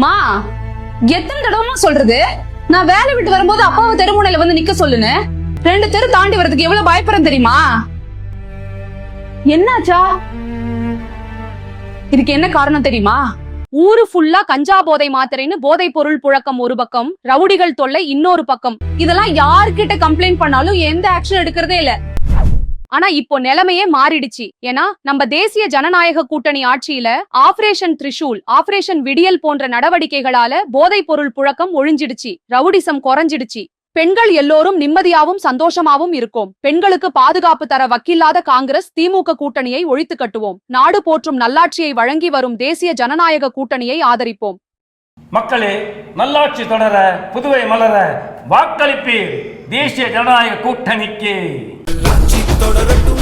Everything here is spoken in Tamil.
மா, எத்தனை தடவை சொல்றது? நான் வேலை விட்டு வரும்போது அப்பாவை தெருமுனையில வந்து நிக்க சொல்லுன்னு. 2 தெரு தாண்டி வரதுக்கு எவ்வளவு பயப்படுறேன் தெரியுமா? என்னாச்சா? இதுக்கு என்ன காரணம் தெரியுமா? ஊரு ஃபுல்லா கஞ்சா போதை மாத்திரைன்னு போதை பொருள் புழக்கம் ஒரு பக்கம், ரவுடிகள் தொல்லை இன்னொரு பக்கம். இதெல்லாம் யார்கிட்ட கம்ப்ளைண்ட் பண்ணாலும் எந்த ஆக்ஷன் எடுக்கிறதே இல்ல. ஆனா இப்போ நிலைமையே மாறிடுச்சு. ஏன்னா நம்ம தேசிய ஜனநாயக கூட்டணி ஆட்சியில ஆபரேஷன் திரிஷூல், ஆபரேஷன் விடியல் போன்ற நடவடிக்கைகளால போதை பொருள் புழக்கம் ஒழிஞ்சிடுச்சு, ரவுடிசம் குறைஞ்சிடுச்சு. பெண்கள் எல்லோரும் நிம்மதியாவும் சந்தோஷமாவும் இருக்கும். பெண்களுக்கு பாதுகாப்பு தர வக்கில்லாத காங்கிரஸ் திமுக கூட்டணியை ஒழித்து கட்டுவோம். நாடு போற்றும் நல்லாட்சியை வழங்கி வரும் தேசிய ஜனநாயக கூட்டணியை ஆதரிப்போம். மக்களே, நல்லாட்சி தொடர, புதுவை மலர வாக்களிப்பீர் தேசிய ஜனநாயக கூட்டணிக்கு. தொடரட்டும்.